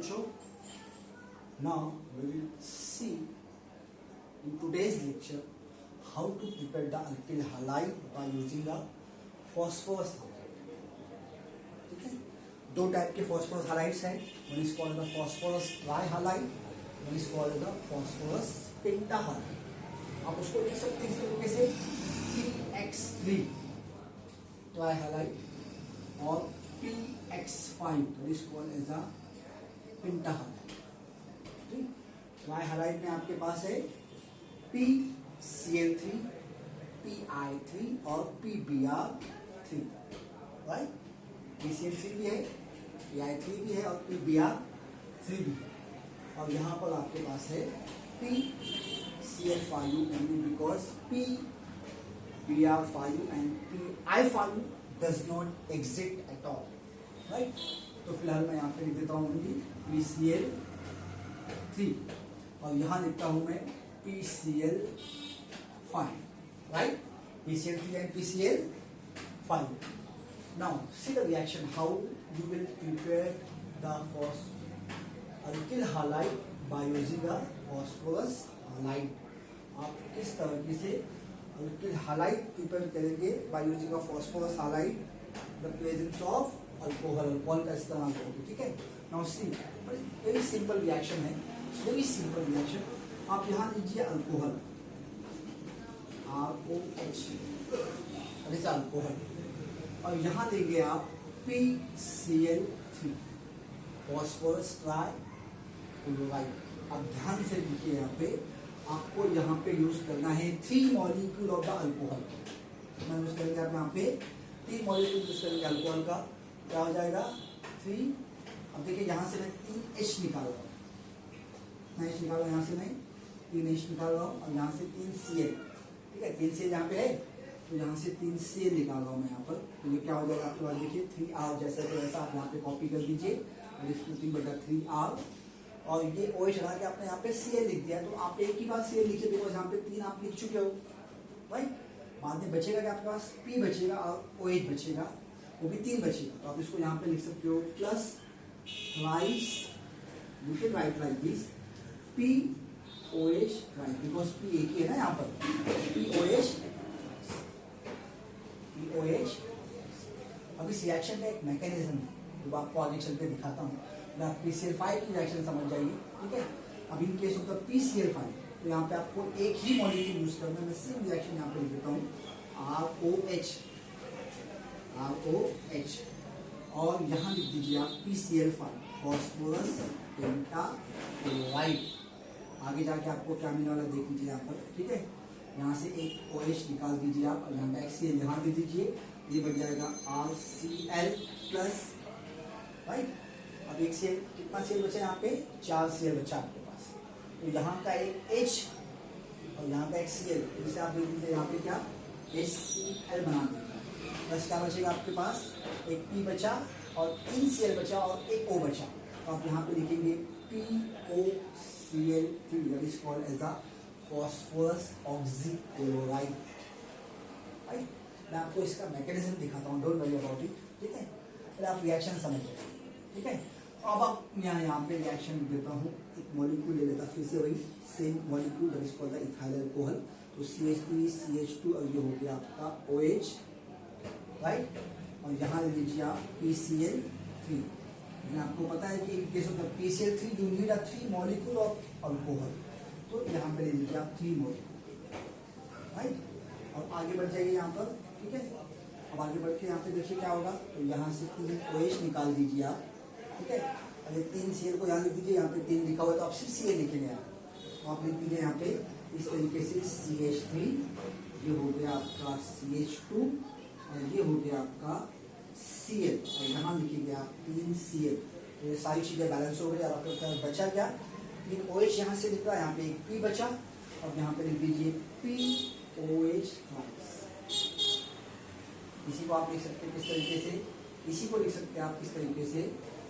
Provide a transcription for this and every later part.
बच्चों, now we will see in today's lecture how to prepare the alkyl halide by using the phosphorus halide. ठीक है, दो type के phosphorus halides हैं. One is called the phosphorus trihalide, one is called the phosphorus pentahalide. आप उसको लिख सकते हैं इस तरीके से PX3 trihalide और PX5 that is called as a pentahalide. ट्राइहालाइड में आपके पास है PCl3, PI3 और PBr3. राइट, PCl3 भी है, PI3 भी है और PBr3 भी है. और यहाँ पर आपके पास है PCl5 only because PBr5 and PI5 does not exist at all. Right, तो फिलहाल मैं यहाँ पे लिख देता हूँ PCl3 और यहाँ लिखता हूँ मैं PCl5. Right, PCl3 and PCl5. Now see the reaction how you will prepare the alkyl halide by using the phosphorus halide. आप किस तरीके से alkyl halide प्रिपेयर करेंगे by using a phosphorus halide, the presence of alcohol का इस्तेमाल करोगे. ठीक है, now see very simple reaction है, वेरी सिंपल रिएक्शन. आप यहाँ लीजिए अल्कोहल ROH, अल्कोहल, और यहाँ लेंगे आप PCl3 फॉस्फोरस ट्राइक्लोराइड. अब ध्यान से देखिए, यहाँ पे आपको यहाँ पे यूज करना है 3 मॉलिक्यूल ऑफ द अल्कोहल. मैं यूज करेंगे आप यहाँ पे 3 मॉलिक्यूल यूज करेंगे अल्कोहल का. क्या हो जाएगा 3. अब देखिए यहाँ से मैं 3H निकाल रहा हूँ, H निकाल रहा हूँ, यहाँ से मैं 3H निकाल रहा हूँ और यहाँ से 3Cl. ठीक है, 3Cl यहाँ पे है तो यहाँ से 3Cl निकाल रहा हूँ मैं यहाँ पर. तो ये क्या हो जाएगा आपके पास, देखिए 3R जैसा तो वैसा आप यहाँ पे कॉपी कर दीजिए और इसको 3/3R और ये OH हटा के आपने यहाँ पे Cl लिख दिया. तो आप एक ही बार Cl लिखिए बिकॉज यहाँ पे 3 आप लिख चुके हो. राइट, बाद में बचेगा क्या आपके पास, P बचेगा और OH बचेगा, वो भी 3 बचेगा. तो आप इसको यहाँ पे लिख सकते हो plus twice, you can write like this POH right because P एक ही है ना यहाँ पर, POH. अब इस रिएक्शन का एक मैकेनिज्म जो आपको आगे चल के दिखाता हूँ. मैं आप PCl5 की रिएक्शन समझ जाइए. ठीक है, अब इन केस होता PCl5 तो यहाँ पे आपको एक ही मॉलिक्यूल यूज करना है. मैं सेम रिएक्शन यहाँ पे लिख देता हूँ ROH और यहाँ लिख दीजिए आप PCl5 फॉस्फोरस पेंटाक्लोराइड. आगे जाके आपको क्या मिलने वाला देख लीजिए यहाँ पर. ठीक है, यहाँ से एक OH निकाल दीजिए आप और यहाँ पे HCl यहाँ दे दीजिए. ये बन जाएगा RCl प्लस. राइट, अब एक Cl कितना Cl बचा यहाँ पे, 4 Cl बचा आपके पास. तो यहाँ का एक H और यहाँ का एक Cl, जिसे आप देख लीजिए यहाँ पे क्या HCl बना दीजिए. बस क्या बचेगा आपके पास, एक P बचा और 3 Cl बचा और एक O बचा. तो आप यहाँ पे लिखेंगे POCl3 that is called as the phosphorus oxychloride. Right, मैं आपको इसका मैकेनिज्म दिखाता हूँ, डोंट वरी अबाउट इट. ठीक है, फिर आप रिएक्शन समझिए. ठीक है, अब आप यहाँ पे रिएक्शन देता हूँ. एक मॉलिक्यूल ले लेता, फिर से वही same molecule that is called the ethyl alcohol. तो CH3 CH2 और ये हो गया आपका OH. राइट, और यहाँ ले लीजिए आप PCl3. आपको पता है कि case of the PCl3 you need 3 molecule of alcohol. तो यहाँ पे ले लीजिए आप 3 मॉलिक्यूल. राइट, और आगे बढ़ जाइए यहाँ पर. ठीक है, अब आगे बढ़ के यहाँ पे देखिए क्या होगा. तो यहाँ से 3 OH निकाल दीजिए आप. ठीक है, अगर 3 Cl को यहाँ लिख दीजिए, यहाँ पे 3 लिखा हुआ है तो आप सिर्फ Cl लिखेंगे आप. तो आप लिख दीजिए यहाँ पे इस तरीके से CH3, ये हो गया आपका CH2 और ये हो गया आपका Cl और यहाँ लिखेंगे आप 3 Cl. तो ये सारी चीजें बैलेंस हो गई. और आपके पास बचा क्या, 3 OH यहाँ से लिख रहा है, यहाँ पे एक P बचा और यहाँ पे लिख दीजिए POH. इसी को आप लिख सकते हैं किस तरीके से, इसी को लिख सकते हैं आप किस तरीके से.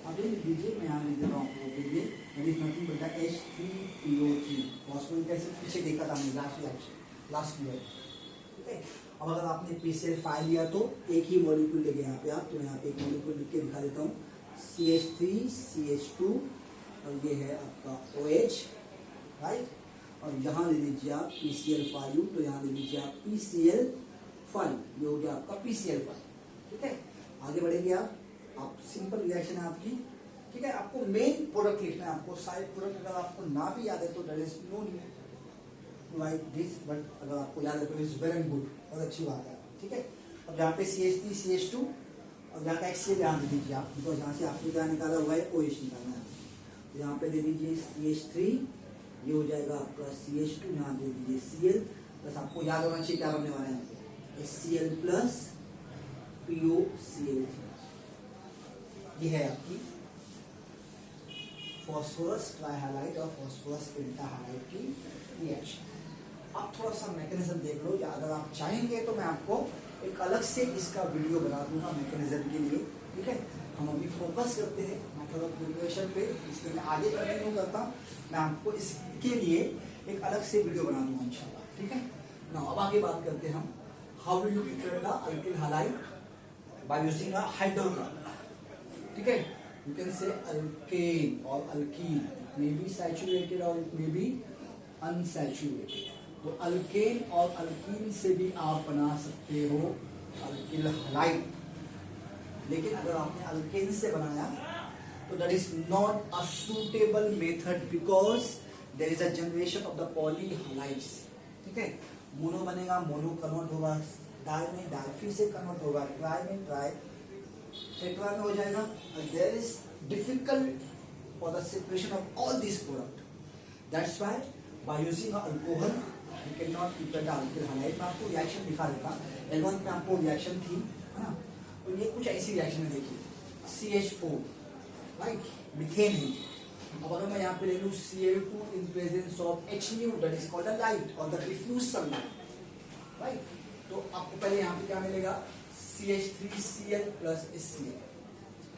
आप ये लिख दीजिए, मैं यहाँ लिख देता हूँ आपके लिए. Nothing but H3PO3 phosphoric acid. पीछे देखा था हमने लास्ट ईयर. ठीक है, अब अगर आपने PCl5 लिया तो एक ही मॉलिक्यूल लेंगे यहाँ पे आप. तो यहाँ पे एक मॉलिक्यूल लिख के दिखा देता हूँ CH3 CH2 और ये है आपका OH, राइट। और यहाँ ले लीजिए आप PCl5, तो यहाँ ले लीजिए आप PCl5, ये हो गया आपका PCl5, ठीक है। आगे बढ़ेंगे आप सिंपल रिएक्शन है आपकी, ठीक है। आपको मेन प्रोडक्ट लिखना है, आपको साइड प्रोडक्ट अगर आपको ना भी याद है तो that is no need write this, but अगर आपको याद है तो इज वेरी गुड, बहुत अच्छी बात है, ठीक है। अब यहाँ पे CH3 CH2 और यहाँ का HCl यहाँ दे दीजिए आप, बिकॉज यहाँ से आपने क्या निकाला हुआ है OH निकालना है, तो यहाँ पे दे दीजिए CH3, ये हो जाएगा आपका CH2, यहाँ दे दीजिए Cl, बस आपको याद होना चाहिए क्या बनने वाला है यहाँ पे HCl प्लस POCl, ये है आपकी फॉस्फोरस ट्राइहालाइड और फॉस्फोरस पेंटाहालाइड की रिएक्शन। अब थोड़ा सा मैकेनिज्म देख लो, या अगर आप चाहेंगे तो मैं आपको एक अलग से इसका वीडियो बना दूंगा मैकेनिज्म के लिए, ठीक है। हम अभी फोकस करते हैं मेथड ऑफ प्रिपरेशन पे, इसलिए मैं आगे कंटिन्यू करता हूँ, मैं आपको इसके लिए एक अलग से वीडियो बना दूंगा इंशाल्लाह, ठीक है ना। अब आगे बात करते हैं हम, how will you prepare the alkyl halide by using a hydrocarbon, ठीक है। यू कैन से अल्केन और अल्कीन, मे बी सैचुरेटेड और इट मे बी अनसैचुरेटेड, तो अल्केन और अल्कीन से भी आप बना सकते हो अल्किल हैलाइड, लेकिन अगर आपने अल्केन से बनाया तो that is not a suitable method, because there is a generation of the polyhalides, ठीक है। मोनो बनेगा, मोनो कन्वर्ट होगा, डाई में डाई फिर से कन्वर्ट होगा, ट्राई में ट्राई, टेट्रा में हो जाएगा, there is difficult for the separation of all this product, that's why by using alcohol you can not prepare the alkyl halide. मैं आपको रिएक्शन दिखा देता, L1 में आपको रिएक्शन थी, है ना, तो ये कुछ ऐसी रिएक्शन है, देखिए CH4, राइट, मीथेन है। अब अगर मैं यहाँ पे ले लूँ Cl2 in presence of H that is called a light और द डिफ्यूज सनलाइट, राइट, तो आपको पहले यहाँ पे क्या मिलेगा CH3Cl प्लस HCl,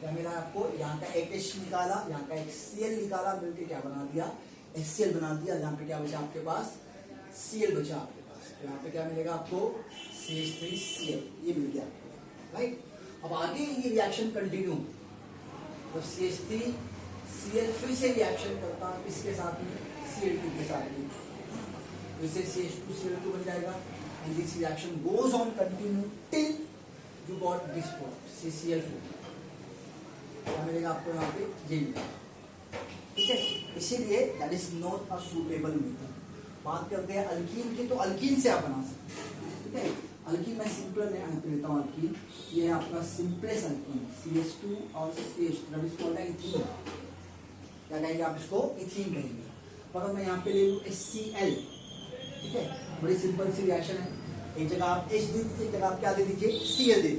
क्या मिला आपको, यहाँ का एक H निकाला, यहाँ का एक Cl निकाला, मिलकर क्या बना दिया HCl बना दिया, यहाँ पे क्या बचा आपके पास Cl बचा आपके पास, तो यहाँ पे क्या मिलेगा आपको CH3Cl, ये मिल गया, राइट। अब आगे ये रिएक्शन कंटिन्यू, तो CH3Cl फिर से रिएक्शन करता है इसके साथ में Cl2 के साथ में, तो इससे CH2Cl2 बन जाएगा, and this reaction goes on continue till you got this product CCl4, क्या मिलेगा आपको यहाँ पे, ये मिलेगा, ठीक है। इसीलिए that is not a suitable method. बात करते हैं अल्कीन की, तो अल्कीन से आप बना सकते हैं, ठीक है। अल्कीन मैं सिंपल लेता हूँ अल्कीन, ये है आपका सिंपलेस्ट अल्कीन CH2 और CH2 that is called ethene, क्या कहेंगे आप इसको, इथीन कहेंगे। अगर मैं यहाँ पे ले लूँ HCl, ठीक है, बड़ी सिंपल सी रिएक्शन है, एक जगह आप H दे दीजिए, एक जगह आप क्या दे दीजिए Cl दे दीजिए,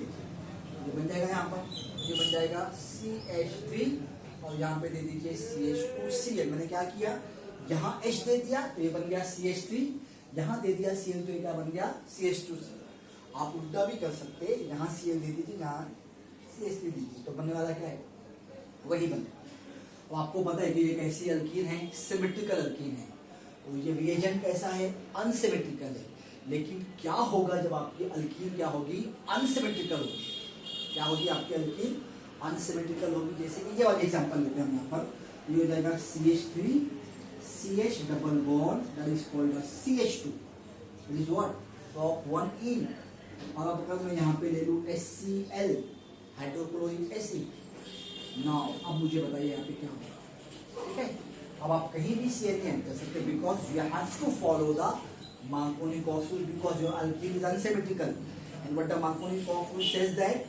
ये बन जाएगा, यहाँ पर ये बन जाएगा CH3 और यहाँ पे दे दीजिए CH2Cl। मैंने क्या किया, यहाँ H दे दिया तो ये बन गया CH3, यहाँ दे दिया Cl तो ये क्या बन गया CH2Cl। आप उल्टा भी कर सकते, यहाँ Cl दे दीजिए, यहाँ CH3 दीजिए, तो बनने वाला क्या है, वही बन गया। तो आपको पता है कि ये कैसी अल्कीन है, सिमेट्रिकल अल्कीन है, और ये रिएजेंट कैसा है, अनसिमेट्रिकल है। लेकिन क्या होगा जब आपकी अल्कीन क्या होगी, अनसिमेट्रिकल होगी, क्या होगी आपकी अल्कीन अनसिमेट्रिकल होगी। जैसे कि ये वाला एग्जांपल लेते हैं हम यहाँ पर, ये हो जाएगा CH3 CH double bond that is called CH2, this is what, top 1 इन। और अब अगर मैं यहाँ पे ले लूँ HCl हाइड्रोक्लोरिक एसिड, नाउ अब मुझे बताइए यहाँ पे क्या होगा, ठीक है। अब आप कहीं भी Cl नहीं कर सकते, because you have to follow the Markovnikov rule, because your alkene is unsymmetrical, and what the Markovnikov rule says that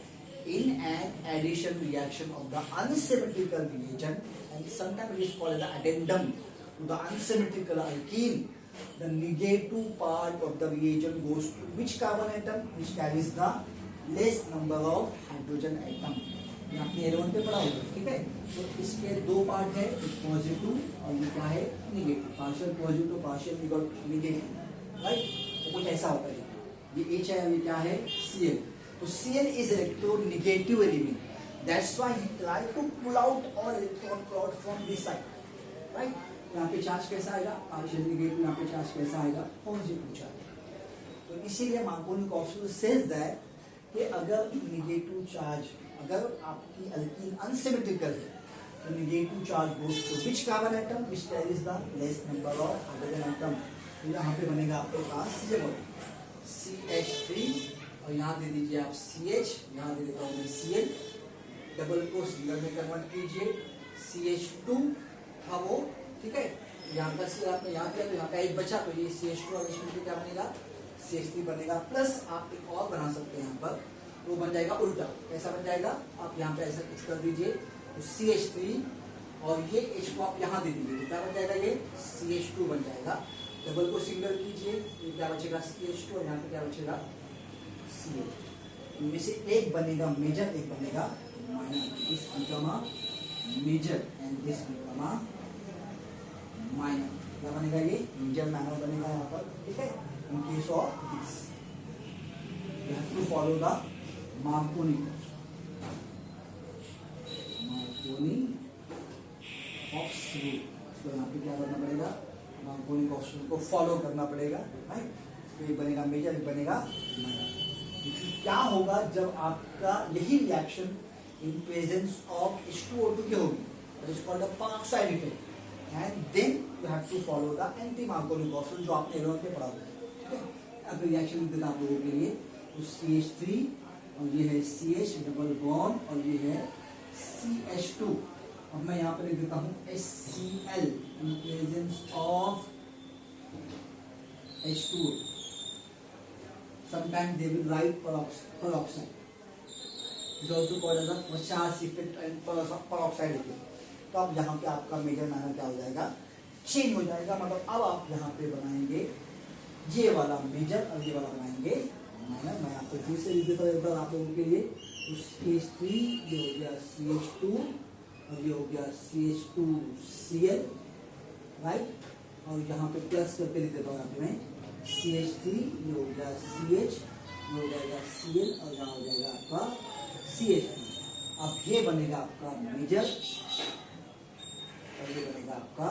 in an addition reaction of the unsymmetrical reagent, and sometimes it is called the addendum to the unsymmetrical alkene, the negative part of the reagent goes to which carbon atom, which carries the less number of hydrogen atom। ये आपने L1 पे पढ़ा होगा, ठीक है। तो इसके दो पार्ट है, एक पॉजिटिव और ये क्या है negative, partial positive partial negative, right. तो कुछ ऐसा होता है, ये H है, ये क्या है Cl, तो Cl is electronegative element, that's why he tried to pull out all electron cloud from this side, right। यहाँ पे चार्ज कैसा आएगा, पार्शियल निगेटिव, यहाँ पे चार्ज कैसा आएगा, पॉजिटिव चार्ज। तो इसीलिए Markovnikov rule says that कि अगर निगेटिव चार्ज, अगर आपकी अल्कीन अनसिमेट्रिकल है, the negative charge goes to which carbon atom which carries the less number of hydrogen atom. तो यहाँ पे बनेगा आपके पास ये बोलो CH3 और यहाँ दे दीजिए आप CH, यहाँ दे देता हूँ मैं Cl, डबल को सिंगल में कन्वर्ट कीजिए, CH2 था वो, ठीक है। यहाँ का सी आपने यहाँ किया तो यहाँ का एक बचा, तो ये CH2 और इसमें क्या बनेगा CH3 बनेगा, प्लस आप एक और बना सकते हैं यहाँ पर, वो बन जाएगा उल्टा। कैसा बन जाएगा, आप यहाँ पे ऐसा कुछ कर दीजिए तो CH3 और ये H को आप यहाँ दे दीजिए तो क्या बन जाएगा, ये CH2 बन जाएगा। डबल को सिंगल कीजिए तो क्या बचेगा CH2 और यहाँ पे क्या बचेगा CH। इनमें से एक बनेगा मेजर, एक बनेगा minor. This become a major and this become a minor. क्या बनेगा, ये मेजर माइनर बनेगा यहाँ पर, ठीक है। इन case of this you have to follow the Marconi option. तो यहाँ पे क्या करना पड़ेगा, मार्कोनी ऑप्शन को फॉलो करना पड़ेगा, राइट। तो एक बनेगा मेजर, एक बनेगा माइनर। क्या होगा जब आपका यही reaction in presence of H2O2 की होगी, that is called a peroxide effect, and then you have to follow the anti Markovnikov option जो आपने एरोन पे पढ़ा हुआ है, ठीक है। अब रिएक्शन लिख देता हूं आप लोगों के लिए, तो CH3 और ये है CH डबल बॉन्ड और ये है CH2। अब मैं यहाँ पर लिख देता हूँ HCl in presence of H2O। Sometimes they will write peroxide. It is also called as a Warshaw's effect and peroxide effect. तो अब यहाँ पे आपका मेजर माइनर क्या हो जाएगा, चेंज हो जाएगा। मतलब अब आप यहाँ पे बनाएंगे ये वाला मेजर और ये वाला बनाएंगे माइनर। मैं आपको फिर से लिख देता हूँ एक बार आप लोगों के लिए, तो CH3 ये हो गया CH2 और ये हो गया CH2Cl, राइट। और यहाँ पे प्लस करके लिख देता हूँ यहाँ पे मैं CH3 ये हो गया CH, ये हो जाएगा Cl और यहाँ हो जाएगा आपका CH3। अब ये बनेगा आपका मेजर और ये बनेगा आपका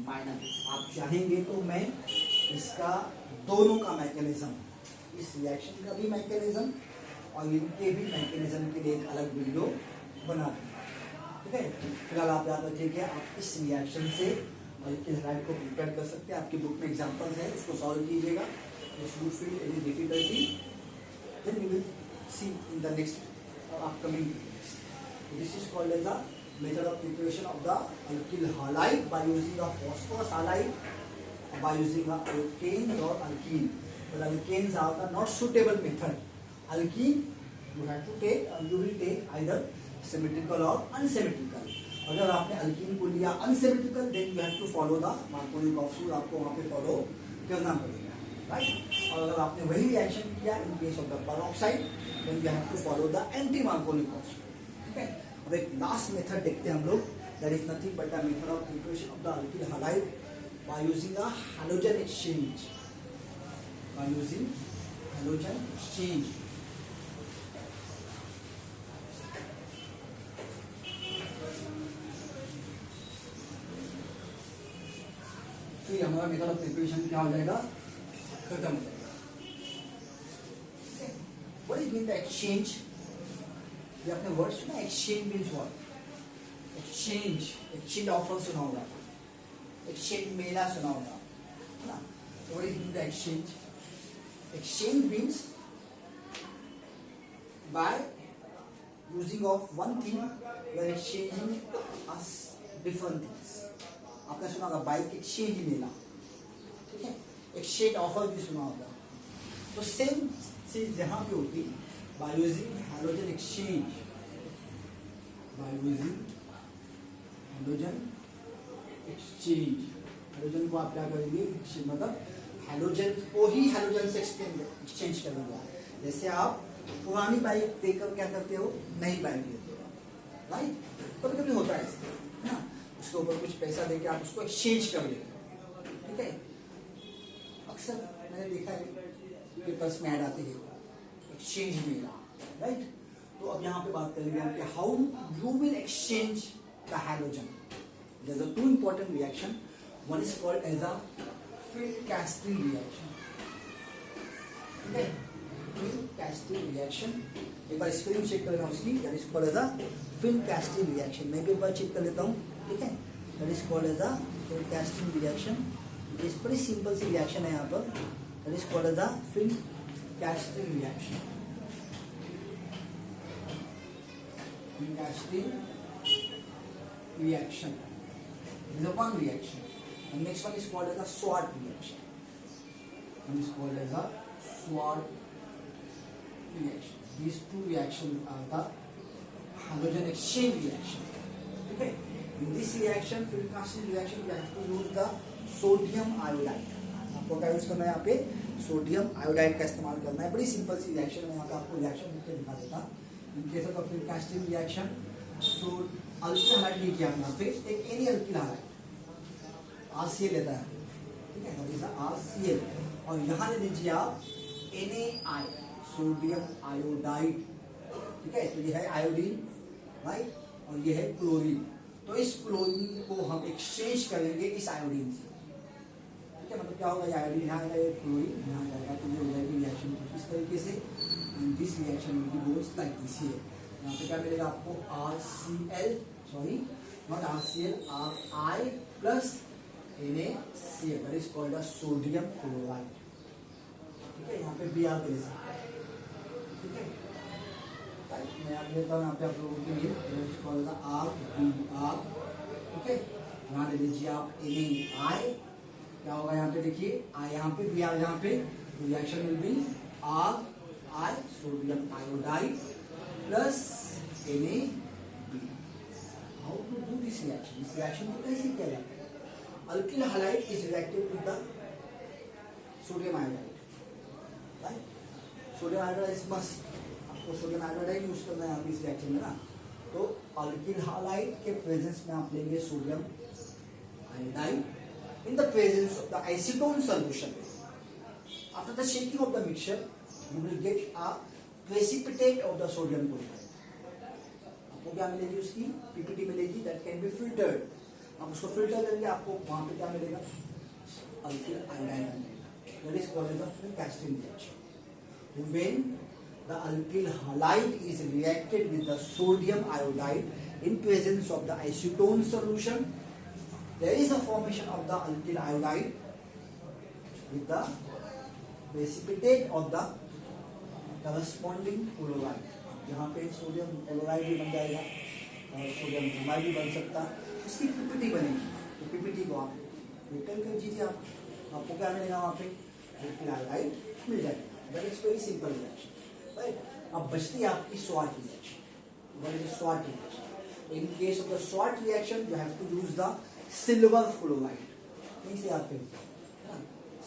माइनर। आप चाहेंगे तो मैं इसका दोनों का मैकेनिज्म, इस रिएक्शन का भी मैकेनिज्म और इनके भी मैकेनिज्म के लिए एक अलग वीडियो बना दूंगा, ठीक है। फिलहाल आप याद रखिए आप इस रिएक्शन से और इस स्लाइड को प्रिपेयर कर सकते हैं। आपकी बुक में एग्जांपल्स है, उसको सॉल्व कीजिएगा। If you feel any difficulty then you will see in the next upcoming videos. This is called as the method of preparation of the alkyl halide by using a phosphorus halide, by using a alkanes or alkene. But alkanes are the not suitable method. Alkene you have to take, you will take either symmetrical or unsymmetrical. अगर आपने alkene को लिया unsymmetrical then you have to follow the Markovnikov option, आपको वहाँ पे follow करना पड़ेगा, right. और अगर आपने वही रिएक्शन किया in case of the peroxide then you have to follow the anti Markovnikov option, ठीक है। अब एक लास्ट मेथड देखते हैं हम लोग, that is nothing but the method of preparation of the alkyl halide by using a halogen exchange, by using halogen exchange. तो ये हमारा मेथड ऑफ प्रिपरेशन क्या हो जाएगा, खत्म हो जाएगा। What is mean the exchange, ये आपने वर्ड सुना, exchange means what, exchange, exchange offer सुना होगा, एक्सचेंज मेला सुना होगा, है ना। What is mean the exchange, exchange means by using of one thing you are exchanging as different things. आपने सुना होगा बाइक एक्सचेंज मेला, ठीक है, एक्सचेंज ऑफर भी सुना होगा। तो सेम चीज यहाँ पे होती by using halogen exchange, by using halogen exchange. Halogen को आप क्या करेंगे, मतलब हैलोजन को ही हैलोजन से एक्सचेंज करेंगे। जैसे आप पुरानी बाइक देकर क्या करते हो, नई बाइक लेते हो, राइट। कभी कभी होता है ऐसा, है ना, उसके ऊपर कुछ पैसा देके आप उसको एक्सचेंज कर लेते हो, ठीक है। अक्सर मैंने देखा है पेपर्स में ऐड आती है एक्सचेंज मेला, राइट। तो अब यहाँ पे बात करेंगे हम कि how you will exchange the halogen. There are two important reaction, one is called as a Field-Castry reaction, ठीक है। Field-Castry reaction एक बार स्पेलिंग चेक कर लेना उसकी, that is called as a Finkelstein reaction. मैं भी एक बार चेक कर लेता हूँ, ठीक है। That is called as a Finkelstein reaction. इस बड़ी सिंपल सी रिएक्शन है यहाँ पर, that is called as a Finkelstein reaction. Finkelstein reaction is a one reaction, and next one is called as a SWOT reaction. One is called as a SWOT reaction. These two reactions are the halogen exchange reaction. Okay, in this reaction, film casting reaction, we have to use the sodium iodide. आपको क्या use करना है यहाँ पे, sodium iodide का इस्तेमाल करना है। बड़ी सिंपल सी रिएक्शन है, यहाँ पे आपको रिएक्शन लिख के दिखा देता। इन case of film casting reaction, so alkyl highlight लीजिए आप यहाँ पे, एक एनी अल्किल हाइलाइट RCl लेता है, ठीक है, जैसा RCl, और यहाँ ले लीजिए आप NaI, सोडियम आयोडाइड, ठीक है। तो ये है आयोडीन, राइट, और ये है क्लोरीन। तो इस क्लोरीन को हम एक्सचेंज करेंगे इस आयोडीन से, ठीक है। मतलब क्या होगा, ये आयोडीन यहाँ आएगा, ये क्लोरीन यहाँ जाएगा, तो ये हो जाएगी रिएक्शन इस तरीके से। This reaction will B goes like this here. यहाँ पे क्या मिलेगा आपको, RCl, sorry not RCl, Ri plus NaCl, that is called a sodium chloride, ठीक है। यहाँ पे Br दे सकते हैं, ठीक है। मैं आप लेता हूँ यहाँ पे आप लोगों के लिए, that is called the RBr, ठीक है। यहाँ ले लीजिए आप NaI, क्या होगा यहाँ पे देखिए, यहाँ पे Br, यहाँ पे reaction will be Ri, sodium iodide plus NaB। How to do this reaction? इस रिएक्शन को कैसे किया जाता है? Alkyl halide is reacted with the sodium iodide, right. Sodium iodide is must, आपको सोडियम आयोडाइड यूज करना है यहाँ पे इस रिएक्शन में ना। तो अल्किल हाइलाइड के प्रेजेंस में आप लेंगे sodium iodide in the presence of the acetone solution. After the shaking of the mixture you will get a precipitate of the sodium chloride. आपको क्या मिलेगी, उसकी पीपीटी मिलेगी, दैट कैन बी फिल्टर्ड। आप उसको फिल्टर करेंगे, आपको वहां पे क्या मिलेगा, अल्किल आयोडाइड मिलेगा, that is called the Finkelstein reaction. When the alkyl halide is reacted with the sodium iodide in presence of the acetone solution, there is a formation of the alkyl iodide with the precipitate of the corresponding chloride. यहाँ पे sodium chloride भी बन जाएगा और sodium bromide भी बन सकता है, इसकी पीपीटी बनेगी। तो पीपीटी को आप फिल्टर कर दीजिए, आपको क्या मिलेगा वहाँ पे, अल्किल आयोडाइड मिल जाएगा। That is very simple reaction, right. अब बचती है आपकी SWOT reaction. What is SWOT reaction? In case of the SWOT reaction you have to use the silver fluoride. नहीं से आप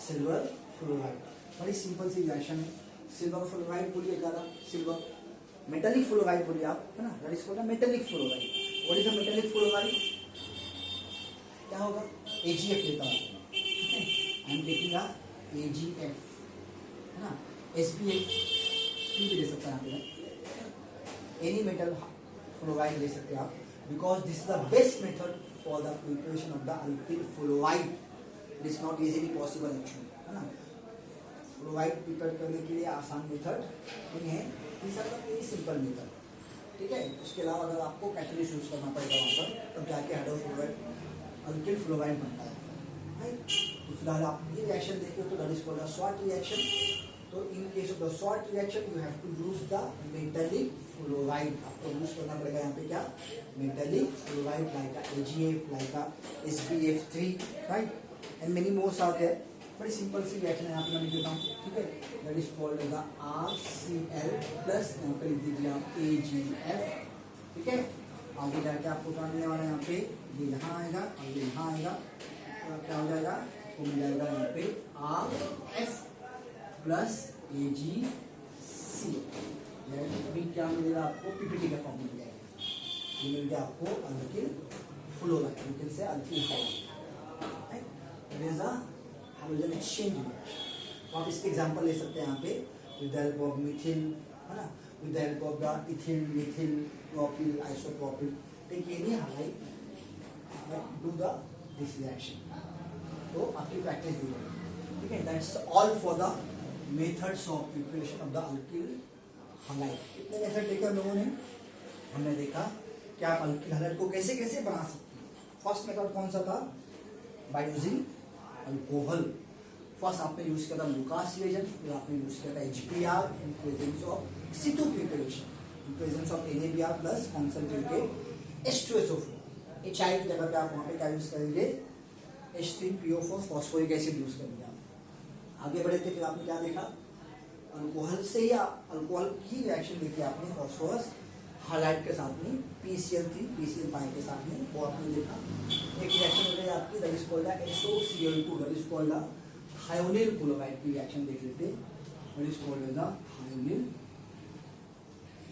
सिल्वर फ्लोराइड, बड़ी सिंपल सी रिएक्शन है। सिल्वर फ्लोराइड बोलिए, ज़्यादा सिल्वर, मेटेलिक फ्लोराइड बोलिए आप, है ना, that is called metallic fluoride. What is the metallic fluoride? क्या होगा, AgF लेता हूँ, ठीक है, I am taking a AgF, है ना, SbF भी ले सकते हैं आप, एनी मेटल फ्लोराइड ले सकते हैं आप, because this is the best method for the preparation of the alkyl fluoride. It is not easily possible actually, है ना। फ्लोराइड प्रिपेयर करने के लिए आसान मेथड नहीं है, इस वेरी सिंपल मेथड, ठीक है। उसके अलावा अगर आपको कैटलिस्ट यूज करना पड़ेगा वहाँ पर, तब जाके हाइड्रोफ्लोराइड अल्किल फ्लोराइड बनता है, राइट। तो फिलहाल आप ये रिएक्शन देखिए, तो that is called a SWOT reaction. तो in case of the SWOT reaction you have to use the metallic fluoride. आपको यूज करना पड़ेगा यहाँ पे क्या, metallic fluoride, like AgF, like SbF3, right, and many mores are there. बड़ी simple सी reaction है, यहाँ पे मैं लिख देता हूँ, ठीक है। That is called the RCl plus, यहाँ पे लिख दीजिए आप AgF, ठीक है। आगे जाके आपको क्या मिलने वाला है, यहाँ पे ये यहाँ आएगा और ये यहाँ आएगा, तो क्या हो जाएगा, आपको मिल जाएगा यहाँ पे RF प्लस AgC। अभी क्या मिलेगा आपको, पीपीटी का फॉर्म मिल जाएगा, ये मिल गया आपको alkyl fluoride, you can say alkyl halide, it is a hydrogen exchange reaction. तो आप इसके एग्जांपल ले सकते हैं यहाँ पे, with the help of methyl, है ना, with the help of the ethyl, methyl, propyl, isopropyl, take any halide, do the this reaction. तो आपकी प्रैक्टिस दी जाएगी, ठीक है। That's all for the methods of preparation of the alkyl halide. कितने method देखे हम लोगों ने? हमने देखा कि आप अल्किल हालाइट को कैसे कैसे बना सकते हैं। फर्स्ट मेथड कौन सा था? Bye using alcohol. फर्स्ट आपने यूज किया था लुकास रिएजेंट, फिर आपने यूज किया था HBr in presence of C2 preparation, in presence of NaBr plus concentrated H2SO4। HI की जगह पे आप वहाँ पे क्या यूज करेंगे? H3PO4 फॉस्फोरिक एसिड यूज करेंगे आप। आगे बढ़े थे, फिर आपने क्या देखा? अल्कोहल से ही अल्कोहल की रिएक्शन देखी आपने फॉस्फोरस हालाइट के साथ में PCl3 PCl5 के साथ में, वो आपने देखा। एक रिएक्शन हो गई आपकी that is called SOCl2, that is called thionyl chloride की रिएक्शन देख लेते हैं, that is called thionyl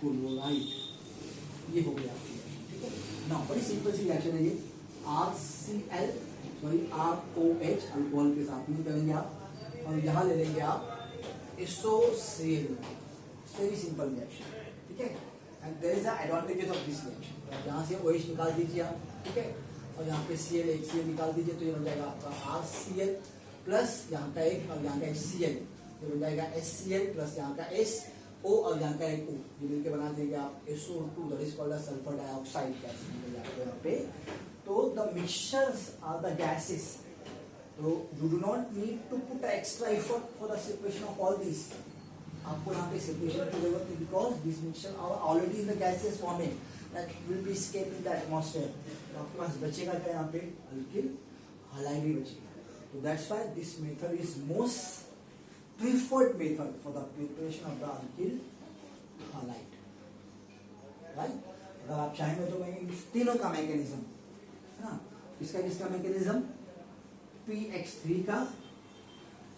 chloride. ये हो गया आपकी रिएक्शन, ठीक है ना। बड़ी सिंपल सी रिएक्शन है ये। ROH अल्कोहल के साथ में करेंगे आप, और यहाँ ले लेंगे आप SOCl, वेरी सिंपल रिएक्शन, ठीक है। And there is the advantages of this reaction. यहाँ से OH निकाल दीजिए आप, ठीक है, और यहाँ पे Cl HCl निकाल दीजिए, तो ये बन जाएगा आपका RCl प्लस यहाँ का एक और यहाँ का HCl, ये बन जाएगा HCl प्लस यहाँ का SO और यहाँ का एक O, ये मिलकर बना देंगे आप SO2, that is called sulphur dioxide gas मिल जाएगा यहाँ पे। तो the mixtures are the gases, so you do not need to put extra effort for the separation of all these. आपको यहाँ पे separation की जरूरत है because this mixture are already in the gaseous forming that will be escaping the atmosphere. तो आपके पास बचेगा क्या यहाँ पे? अल्किल हालाइड ही बचेगा। तो that's why this method is most preferred method for the preparation of the alkyl halide, right? अगर आप चाहेंगे तो मैं इन तीनों का मैकेनिज्म है ना, इसका मैकेनिज्म PX3 का,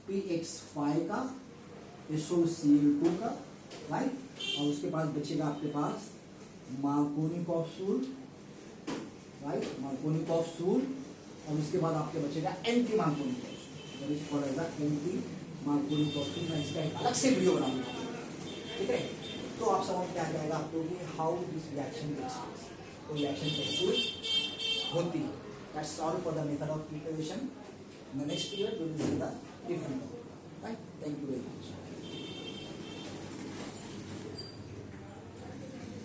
PX5 का, SOCl2 का, राइट, और उसके बाद बचेगा आपके पास मार्कोनिकॉफ, राइट, मार्कोनिकॉफ, और उसके बाद आपके बचेगा एंटी मार्कोनिकॉफ, एंटी मार्कोनिकॉफ। मैं इसका एक अलग से वीडियो बनाऊंगा, ठीक है। तो आप समझ में आ जाएगा आपको कि how this reaction takes place, तो रिएक्शन कैसे होती है। That's all for the method of preparation. In the next period, we will see the different. Right? Thank you very much.